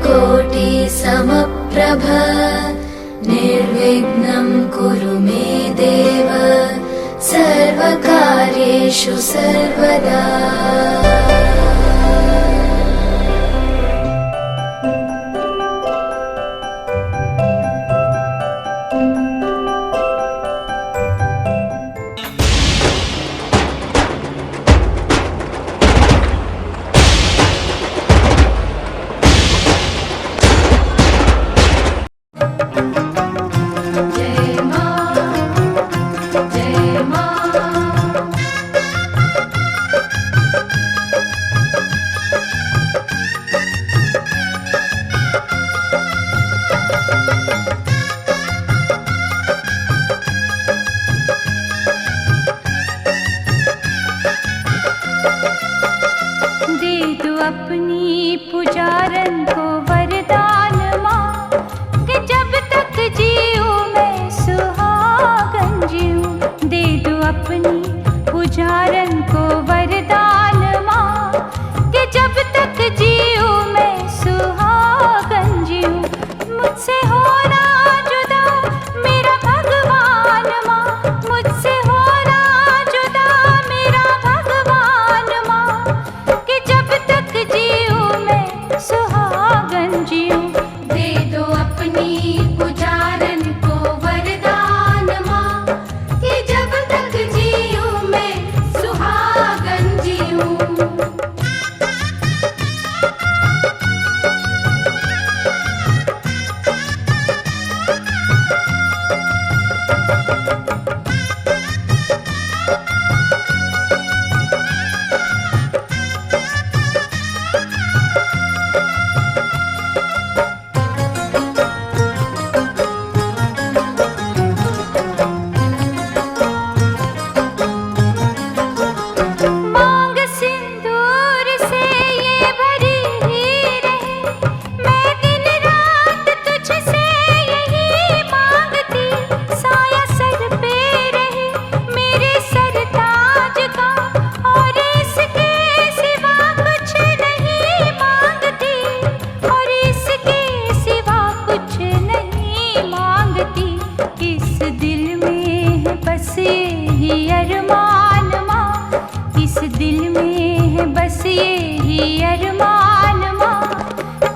कोटि समप्रभ निर्विघ्नं कुरु मे देव सर्वकार्येषु सर्वदा। अपनी पुजारन को वरदान माँ कि जब तक जीऊँ मैं सुहागन जीऊँ। दे दो अपनी पुजारन को वरदान माँ कि जब तक जीऊँ मैं सुहागन जीऊँ। मुझसे होना जुदा मेरा भगवान माँ, मुझसे होना जुदा मेरा भगवान माँ कि जब तक जीऊँ मैं सुहागन जीऊँ। दे दो अपनी पुजारन को वरदान माँ कि जब तक जीऊँ मैं सुहागन जीऊँ। दिल में है बस यही अरमान माँ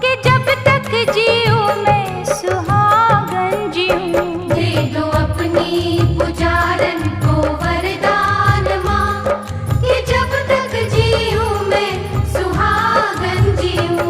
कि जब तक जीऊँ मैं सुहागन जीऊँ। दे दो अपनी पुजारन को वरदान माँ कि जब तक जीऊँ मैं सुहागन जीऊँ।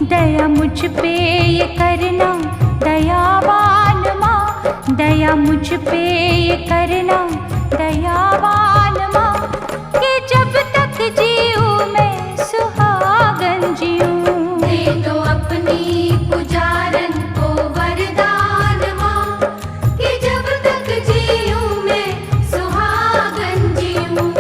दया मुझ पे ये करना दयावान माँ, दया मुझ पे ये करना दयावान माँ कि जब तक जीऊँ मैं सुहागन जीऊँ। दे दो अपनी पुजारन को वरदान माँ कि जब तक जीऊँ मैं सुहागन जीऊँ।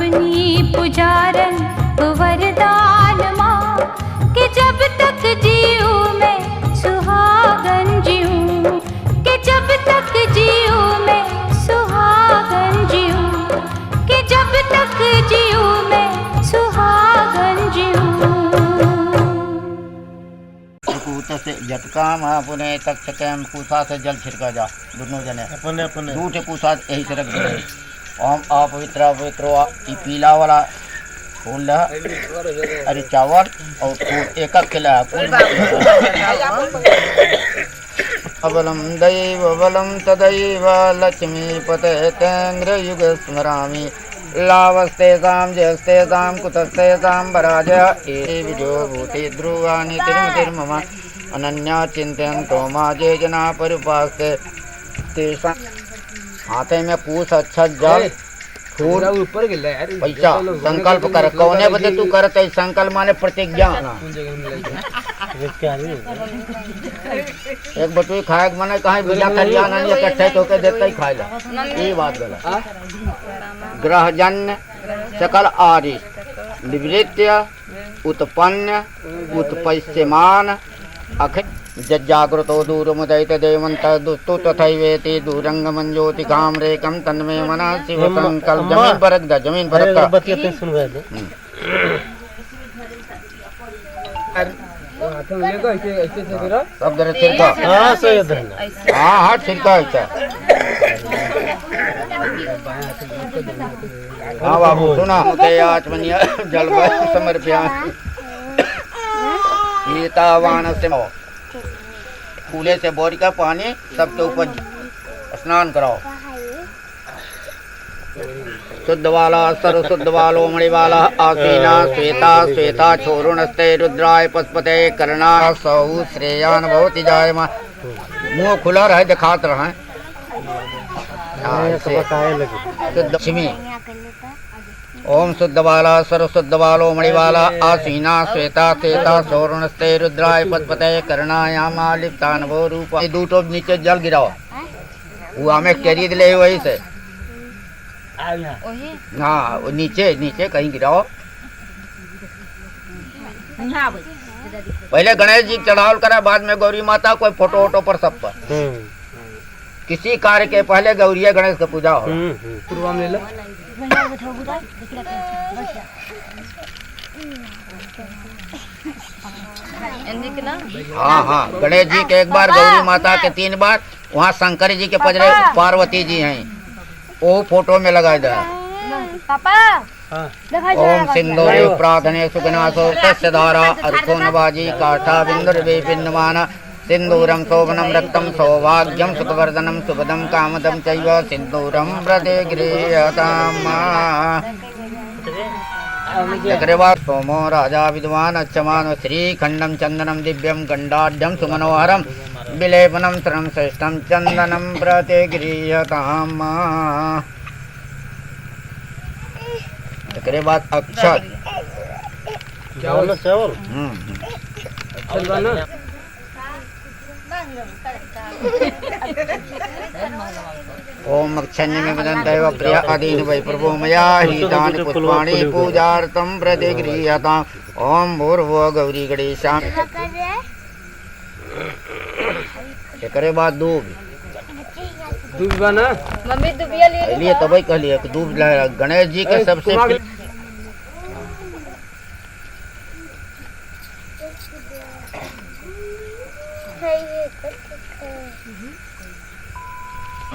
अपनी पुजारन वरदान माँ कि जब तक जीऊँ मैं सुहागन जीऊँ, कि जब तक जीऊँ मैं सुहागन जीऊँ, कि जब तक जीऊँ मैं सुहागन जीऊँ। कूत से झटका माँ पुने तक चकैम पूसा से जल छिड़का जा दोनों जने अपने अपने दूठे पूसा यही से रख दे। ओम अपवित्र पवित्रो पीला वाला फूल अरे चावल और फूल एक खिला फूल अबलम दैव बलम तदैव लक्ष्मी पते तेन्द्र युग स्मरामि लावस्तेषां जयस्तेषां कुतस्तेषां पराजय ये विजयो भूति ध्रुवाणि तिरुमतिर्मम अनन्या चिन्तयन्तो मा ये जना परिपास्ते तेषां हाथे में पूछ अच्छा जल फूल ऊपर गिल्ला यार पैसा संकल्प कर कौने बदे तू करत है संकल्प माने प्रतिज्ञा एक बटुई खाए माने कहीं बिना खलिया नहीं इकट्ठे तो के देता ही खाएला ये बात गलत। ग्रहजन्य सकल आदि निवृत्य उत्पन्न उत्पश्यमान अखिल जज्जागृतो दूरमुदयित देवन्तः दुस्तु तथैवेति दूरंगमं ज्योतिकां रेकं तन्मे मनः शिव संकल्प। जमीन पर रख दे, जमीन पर रख दे। सुन रहे थे हाथों में लेको ऐसे ऐसे से करो सब दर छिड़का। हां सही है। हां हाथ छिड़का ऐसा। हां बाबू सुना मुते आचमनिया जल समर्पयामि ईतावान से फूले से बोरी का पानी सबके ऊपर स्नान कराओ। शुद्ध वाला सर्व शुद्ध वालो मणि वाला आसीना श्वेता श्वेता छोरुणस्ते रुद्राय पशुपते करना सौ श्रेयान भवति जायमा। मुंह खुला रहे दिखात रहे शुद्ध लक्ष्मी। ओम शुद्ध वाला सर्व शुद्ध वालो मणिवाला आसीना श्वेता श्वेता सौरणस्ते रुद्राय पशुपते करणायामा लिप्तानवो रूप। दूटो नीचे जल गिराओ वो हमें खरीद ले वही से। हाँ वो नीचे नीचे कहीं गिराओ। पहले गणेश जी चढ़ावल करा बाद में गौरी माता कोई फोटो वोटो पर सब पर किसी कार्य के पहले गौरी गणेश का पूजा हो। हाँ हाँ गणेश जी के एक बार गौरी माता के 3 बार वहाँ शंकर जी के पजरे पार्वती जी हैं वो फोटो में लगाए जा। ओम सिंधु प्रार्थने सुगनासो तस्य धारा अर्थो नवाजी काठा बिंदुर विपिन्नमान सिंदूरम शोभनम रक्तम सौभाग्यम सुखवर्धनम सुभदम कामदम चैव सिंदूरम प्रतिगृह्यताम्। चक्रवात सोमो राजा विद्वान अच्छमान श्रीखंडम चंदनम दिव्यम गंडाढ्यम सुमनोहरम विलेपनम श्रम श्रेष्ठम चंदनम प्रतिगृह्यताम्। चक्रवात अक्षत ओम अक्षण्य में वदन्ते प्रिया अधीन वै प्रभो मया हितानि पुष्पाणि पूजार्थं प्रतिगृह्यताम्। ओम भूर्भुवः गौरी गणेशां। एकरे बाद दूब बना मम्मी दुबिया ले लिए तभी कहलिए कि दूब गणेश जी के सबसे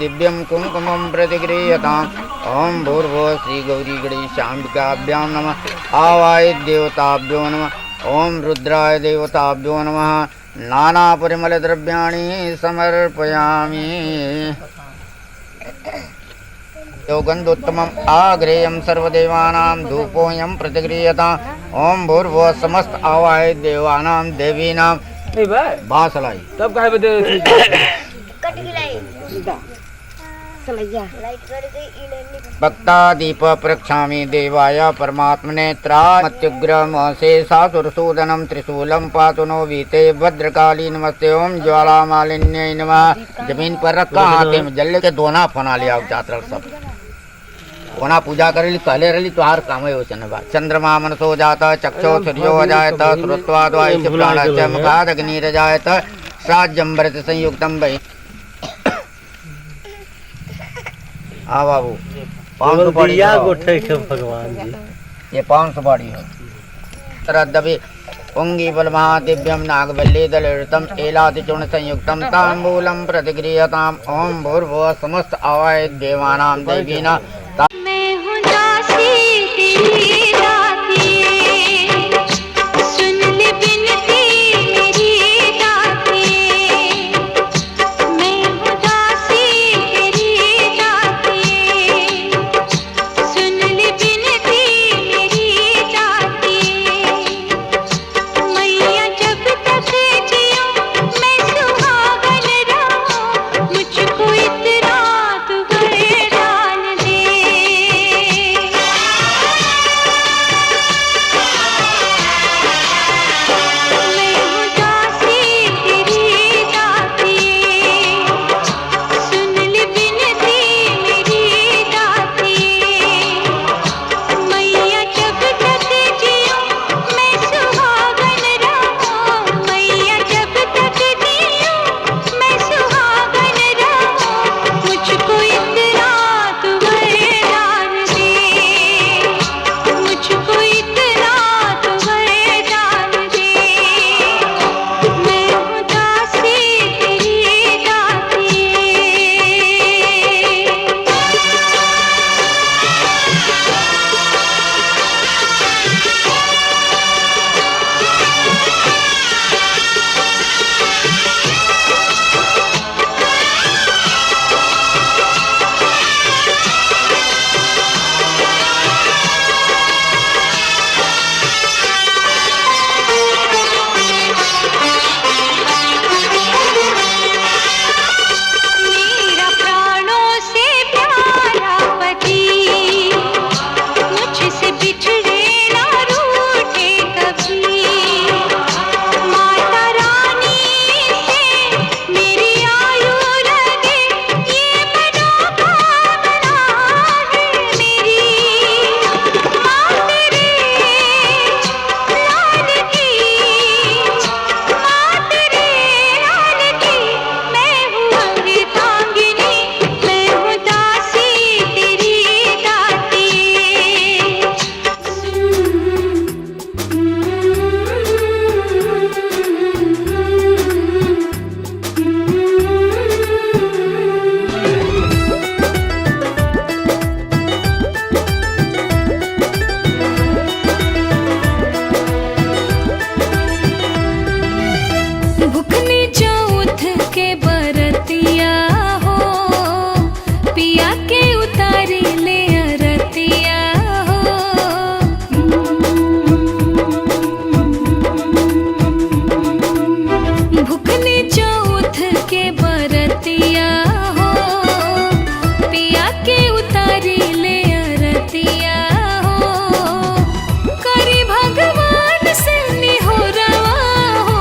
दिव्यम कुंकुमं प्रतिगृह्यताम्। ओम भूर्भुवः श्री गौरी गणेशाम्बिकाभ्यां नमः। आवाय देवताभ्यो नमः। ओम रुद्राय देवताभ्यो नमः। नाना परिमल द्रव्याणि समर्पयामि। योगन्धोत्तमम् आग्रेयं सर्वदेवानां धूपोऽयं प्रतिगृह्यताम्। ओम भूर्भुवः समस्त आवाय देवानां देवीनां बासलाई तब काहे बदे कट गिलाई सलैया लाइट कर गई भक्ता दीप प्रक्षामि देवाय परमात्मने त्रामत्युग्रम शेषासुरसूदनं त्रिशूलं पातु नो वीते भद्रकाली नमस्ते। ओम ज्वाला मालिन्य नमः। जमीन पर रखा हाथे में जल्ले के दोना फना लिया चातर सब ओना पूजा करेली कहले रहली तोहार काम है वचन बा। चंद्रमा मनसो जाता चक्षो सूर्यो अजायत श्रुत्वाद्वाइच प्राणस्य मुखाद अग्निरजायत साज्यंबरत संयुक्तम वै। हाँ बाबू पाँव सुपारी गोठे के भगवान जी, ये पाँव सुपारी है। तरद्दपि पुंगी बल महादिव्यम नागवल्ली दलृतम एलाति चूर्ण संयुक्तम तांबूलम प्रतिगृहताम ओम भूर्भुवः समस्त आवाय देवानां देवीना। मैं हूँ दासी तेरी दाती, सुन ले बिनती मेरी दाती। मैं हूँ दासी तेरी दाती, सुन ले बिनती मेरी दाती। मैया जब तक जियूं मैं सुहागन रहूं, मुझको इतना तू वरदान दे। मैं हूँ दासी तेरी दाती, सुन ले बिनती मेरी दाती। मैया जब तक जियूं मैं सुहागन रहूं, मैया जब तक जियूं मैं सुहागन रहूं, मुझको इतना तू वरदान दे, मुझको इतना तू वरदान दे। मैं हूँ दासी तेरी दाती। मेरा प्राणों से प्यारा पति, मुझसे बिछड़े ना रूठे कभी। माता रानी से मेरी आयु लगे, ये मनोकामना है मेरी। माँ तेरे लाल की, माँ तेरे लाल की, मैं हूँ अर्धांगिनी, मैं हूँ दासी तेरी दाती। भुखनी चौथ के बरतिया हो, पिया के उतारी ले अरतिया हो। भुखनी चौथ के बरतिया हो, पिया के उतारी ले अरतिया हो। करी भगवान से निहोरवा हो,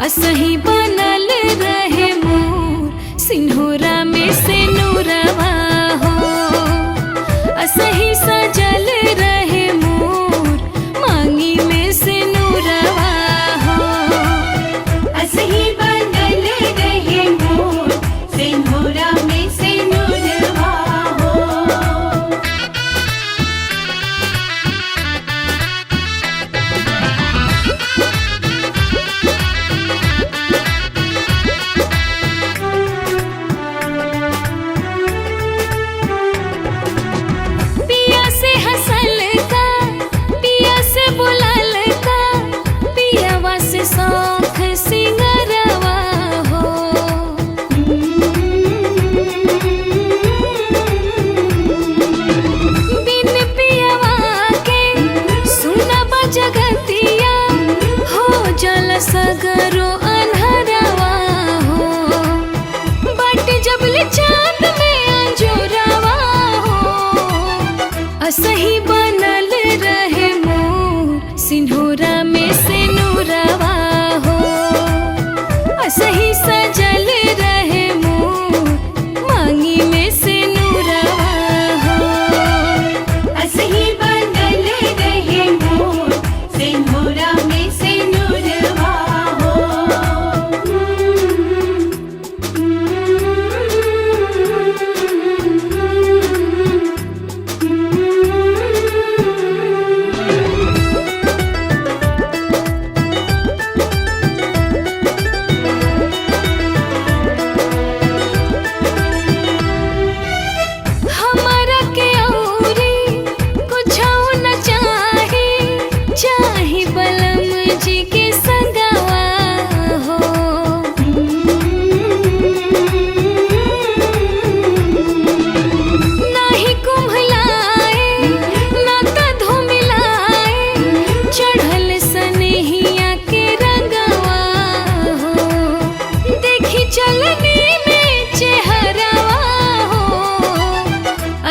असही बनल रहे मोर सिंहोरा में से नूरवा हो। असही सजल रहे मोर मांगी में से नूरवा हो। असही बनल रहे मोर सिंहोरा में से नूरवा हो।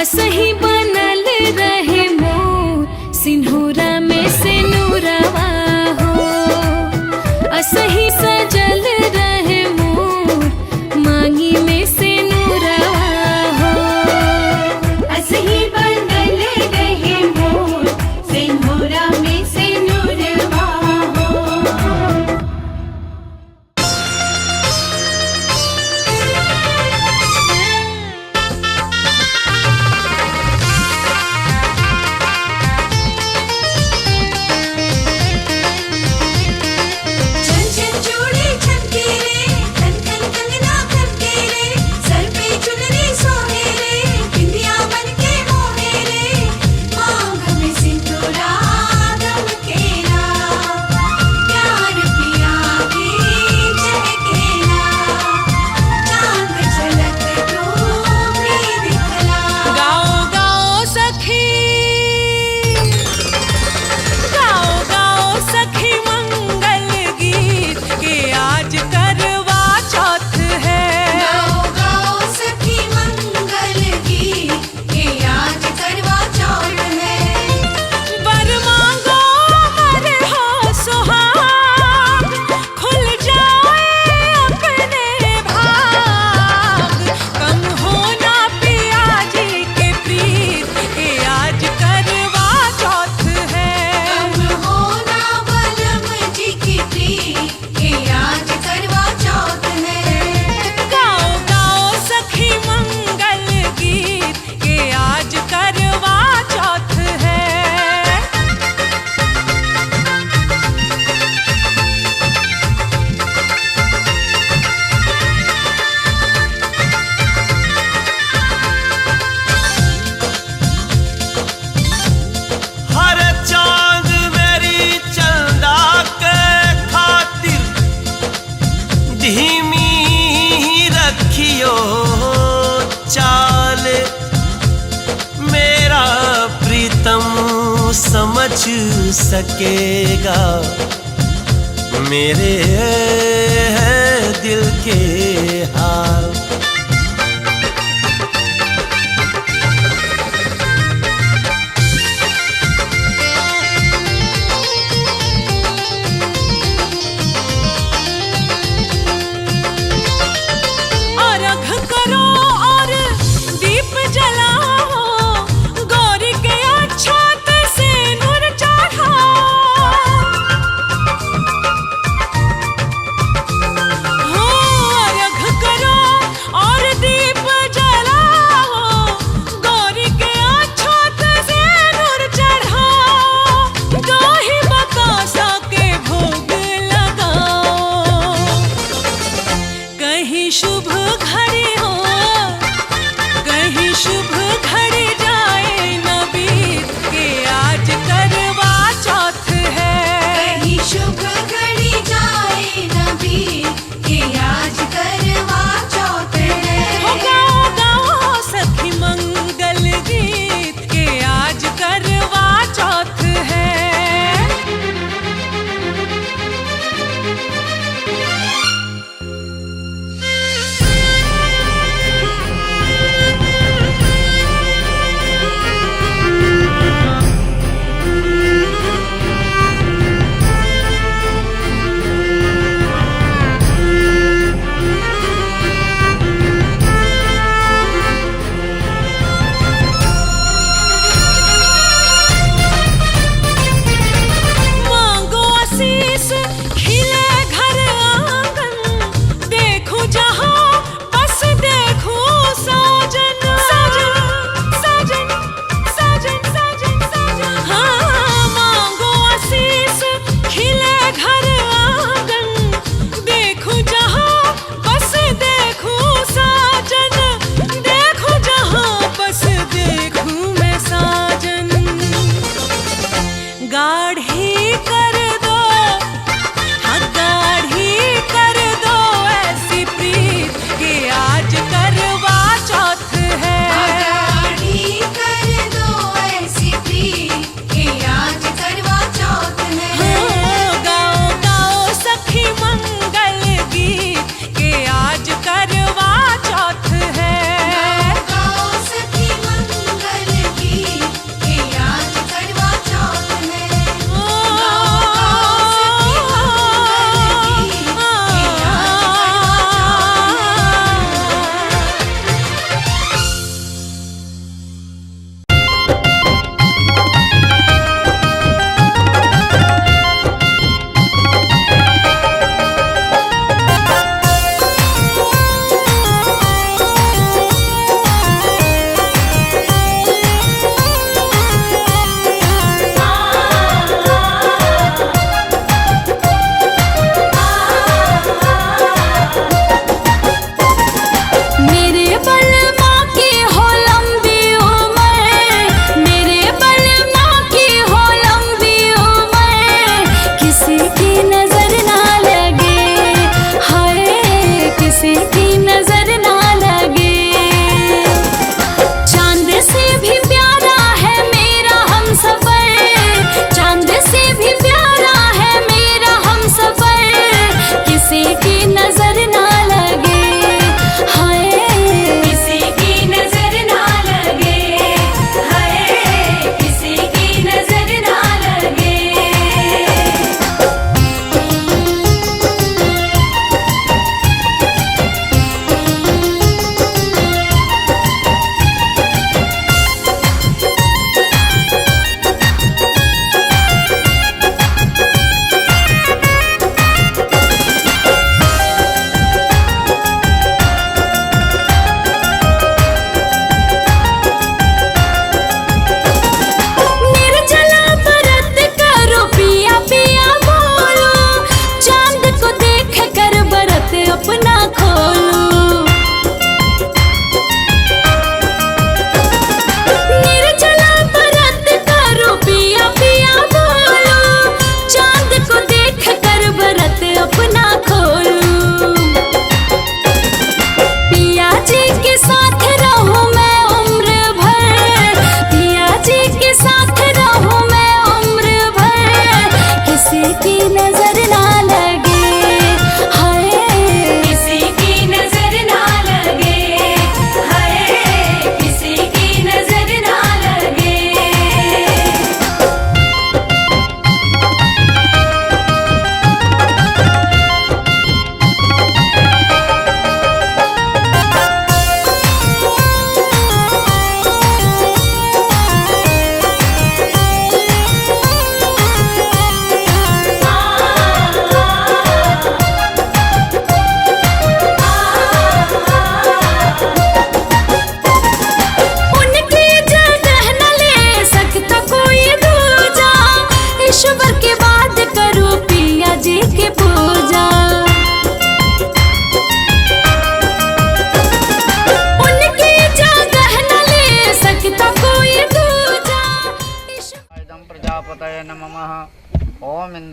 असही बनल रहे मोर सिंहूरा में से नूरवा हो, असही सजल रहे मोर मांगी में से नूरवा हो, असही बनल रहे मोर सिंहूरा में से नूरवा हो। छन छन चूड़ी छनके रे, खन खन कंगना खनके रे, सर पे चुनरी सोहे रे, बिंदिया बनके मोहे रे, मांग में सिंदूरा दमकेला, प्यार पिया के चहकेला, चांद झलक डूबी दिखला। गाओ गाओ सखी, गाओ गाओ सखी मंगल गीत के आज करवा चौथ है। गाओ गाओ सखी मंगल गीत के आज करवा चौथ है। वर मांगो वर हो सुहाग, खुल जाए अपने भाग, कम होना पिया जी के प्रीत के आज करवा चौथ है। कम होना बलम जी की प्रीत के आज करवा चौथ है। गाओ गाओ सखी मंगल गीत के आज करवा चौथ है। हर चांद मेरी चंदा के खातिर धीमी रखियो चाल, मेरा प्रीतम समझ सकेगा मेरे दिल के हाल। अर्घ करो और दीप जलाओ, गौरी के अक्षत से नूर चढ़ाओ। हो अर्घ करो और दीप जलाओ, गौरी के अक्षत से नूर चढ़ाओ, दही बतासा के भोग लगाओ। कहीं शुभ घड़ी हो, कहीं शुभ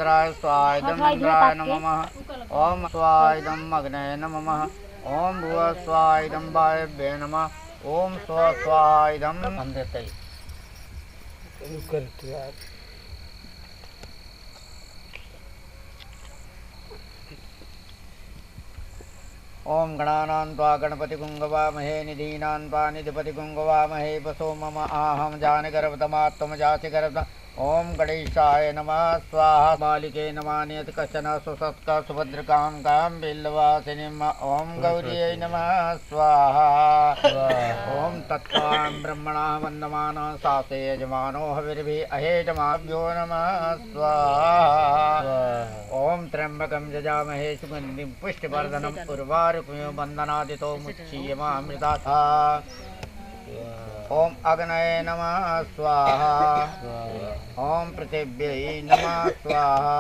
इंद्राय स्वाहा इदम इंद्राय नमः। ओम स्वाहा इदम अग्नये नमः। ओम भुवः स्वाहा इदम वायव्ये नमः। ओम स्वाहा स्वाहा इदम अंधते। ओम गणानां त्वा गणपति गुंगवामहे निधीनां त्वा निधिपति गुंगवामहे वसो मम आहम जानगर्भतमात्म जाति गर्भ। ओम गणेशाय नमः स्वाहा। बालिके नमः नियत कश्चन सुसत्का सुभद्रकां कां बिल्वासिनीम्। ओम गौर्यै नमः स्वाहा। ओम तत्त्वां ब्रह्मणा वन्दमानः सासे यजमानो हविर्भिः अहेजमाभ्यो नमः स्वाहा। ओम त्र्यंबकं यजामहे सुगन्धिं पुष्टिवर्धनम् उर्वारुकमिव बन्धनादितो मुच्येमामृताः। ओम अग्नये नमः स्वाहा। ओम पृथिव्यै नमः स्वाहा।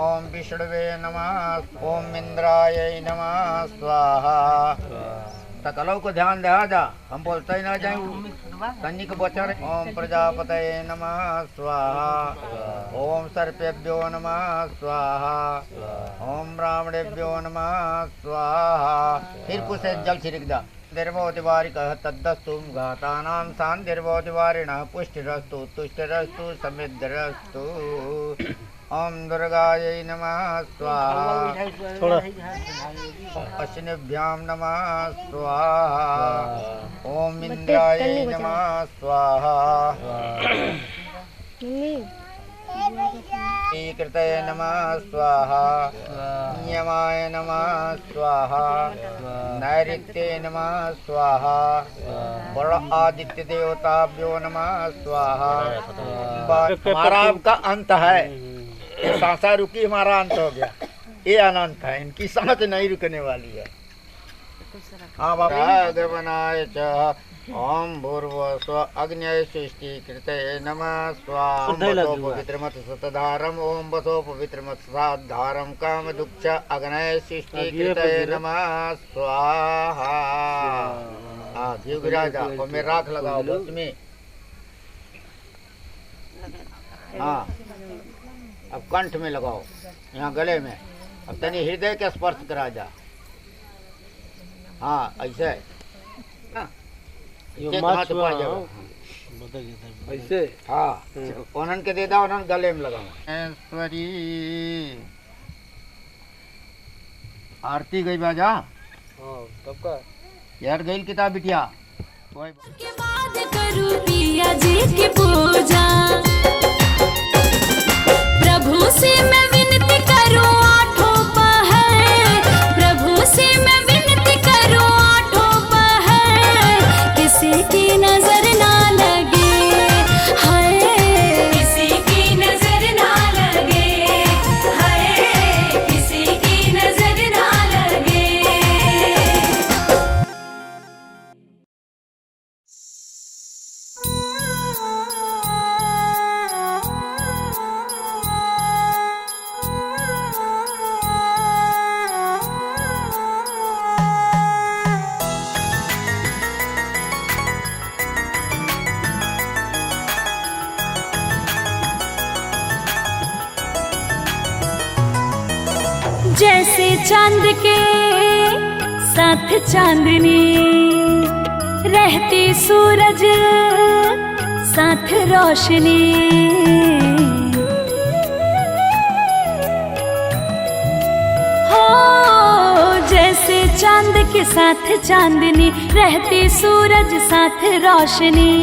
ओम विष्णवे नमः। ओम इंद्रायै नमः स्वाहा। सकलों को ध्यान दे जा, हम बोलते ही ना जाए सन्नी को बचा रहे। ओम प्रजापतये नमः स्वाहा। ओम सर्पेभ्यो नमः स्वाहा। ओम ब्राह्मणेभ्यो नमः स्वाहा। फिर कुछ जल छिड़क दा। निर्भोतिवारिकः तद्दस्तु घातानां शान्तिर्भोतिवारिणः पुष्टिरस्तु तुष्टिरस्तु समृद्धिरस्तु। ओम दुर्गायै नमः स्वाहा। अश्विनीभ्यां नमः स्वाहा। ओम इंद्रायै नमः स्वाहा। कृतये नमः स्वाहा। नियमाय नमः स्वाहा। नैऋत्ये नमः स्वाहा। वरुण आदित्य देवताभ्यो नमः स्वाहा। हमारा आपका अंत है, ये सांसा रुकी हमारा अंत हो गया, ये अनंत है, इनकी सांस नहीं रुकने वाली है। हाँ बाबा बनाए च। ओम भूर्भुवस्व अग्नये सृष्टिकृतये नमः स्वाहा। ओम वसो पवित्रमथ सतधारम। ओम वसो पवित्रमथ साधारम कामदुक्ष अग्नये सृष्टिकृतये नमः स्वाहा। हाँ घी गिराजा और में राख लगाओ बस में। हाँ अब कंठ में लगाओ, यहाँ गले में। अब तनी हृदय के स्पर्श करा जा। हाँ ऐसे ऐसे हाँ उन्हन के दे दा, उन्हन गले में लगाओ। ऐश्वरी आरती गई बाजा। तब का यार गई किताब बिटिया। के बाद करूं पिया जी की पूजा। प्रभु से मैं विनती करूं आठों पहर। प्रभु से मैं विनती करूं आठों पहर। किसी की नजर ना लगे, हाय किसी की नजर ना लगे, हाय किसी की नजर ना लगे। जैसे चांद के साथ चांदनी, रहती सूरज साथ रोशनी। हो जैसे चांद के साथ चांदनी, रहती सूरज साथ रोशनी।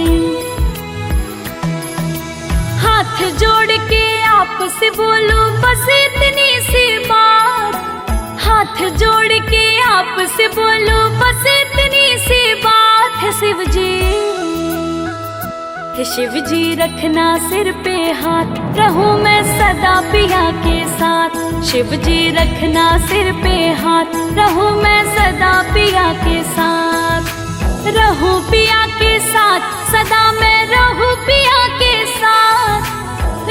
हाथ जोड़ के आपसे बोलो बस इतनी सी बात। हाथ जोड़ के आपसे बोलो बस इतनी सी बात है शिव जी। हे शिव जी रखना सिर पे हाथ, रहूं मैं सदा पिया के साथ। शिव जी रखना सिर पे हाथ, रहूं मैं सदा पिया के साथ। रहूं पिया के साथ सदा मैं रहूं पिया के साथ।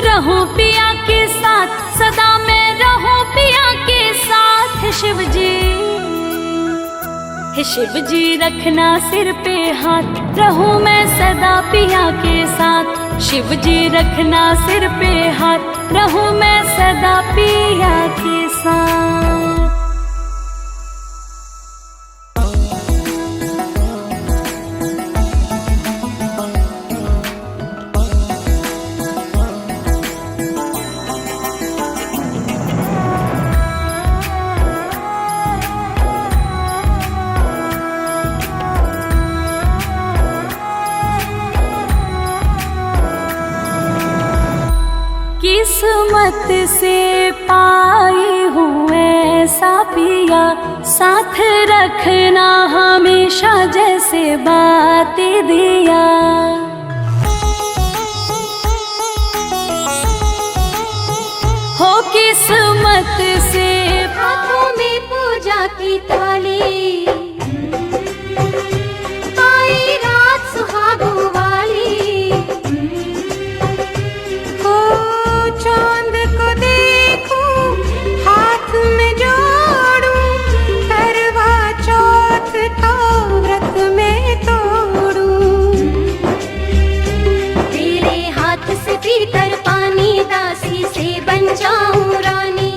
रहूं पिया के साथ सदा मैं रहूं पिया के साथ। हे शिव जी, हे शिव जी रखना सिर पे हाथ, रहूं मैं सदा पिया के साथ। शिव जी रखना सिर पे हाथ, रहूं मैं सदा पिया के साथ। किस्मत से पाई हूँ ऐसा पिया, साथ रखना हमेशा जैसे बातें दिया। हो किस्मत से हाथों में पूजा की थाली, आई रात सुहागों वाली। हो चांद को देखूं, हाथ में जोड़ूं, करवा चौथ का व्रत में तोड़ूं। तेरे हाथ से पीकर पानी, दासी से बन जाऊं रानी।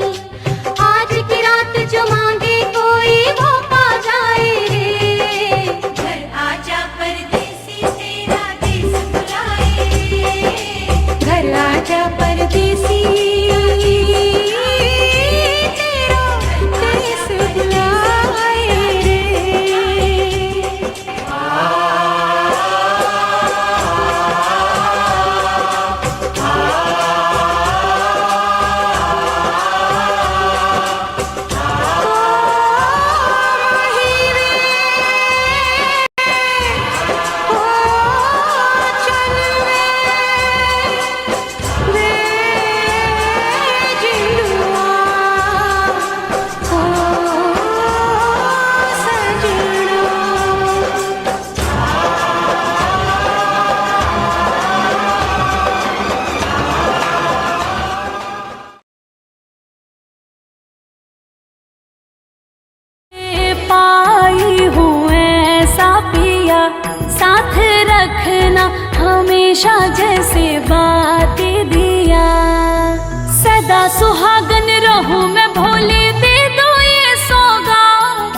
आज की रात जो मांगे कोई वो पा जाए रे। घर आजा परदेसी तेरा देश बुलाए, घर आजा परदेसी तेरा देश बुलाए रे। पाई हूँ ऐसा पिया, साथ रखना हमेशा जैसे बातें दिया। सदा सुहागन रहूं मैं भोले, दे दो ये सौगात।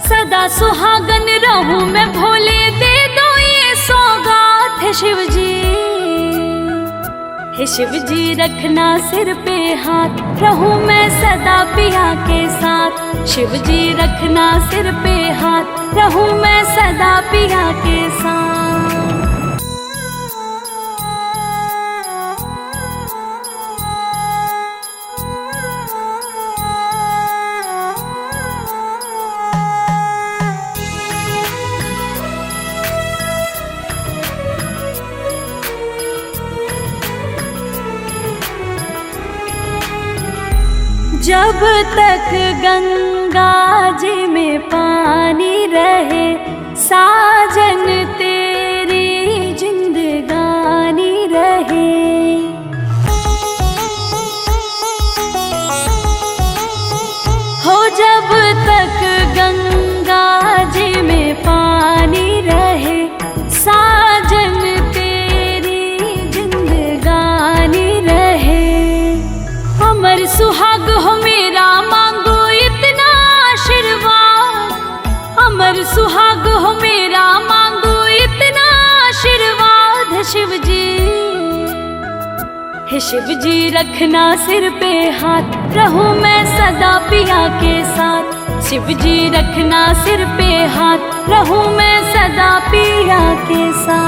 सदा सुहागन रहूं मैं भोले, दे दो ये सौगात। है शिव जी, हे शिव जी रखना सिर पे हाथ, रहूं मैं सदा पिया के साथ। शिव जी रखना सिर पे हाथ, रहूं मैं सदा पिया के साथ। जब तक गंगा जी में पानी रहे, साजन तेरी जिंदगानी रहे। हो जब तक गंगा जी में पानी रहे, साजन तेरी जिंदगानी रहे। अमर सुहाग हो मेरा, मांगो इतना आशीर्वाद। अमर सुहाग हो मेरा, मांगो इतना आशीर्वाद। है शिव जी, हे शिव जी रखना सिर पे हाथ, रहूं मैं सदा पिया के साथ। शिव जी रखना सिर पे हाथ, रहूं मैं सदा पिया के साथ।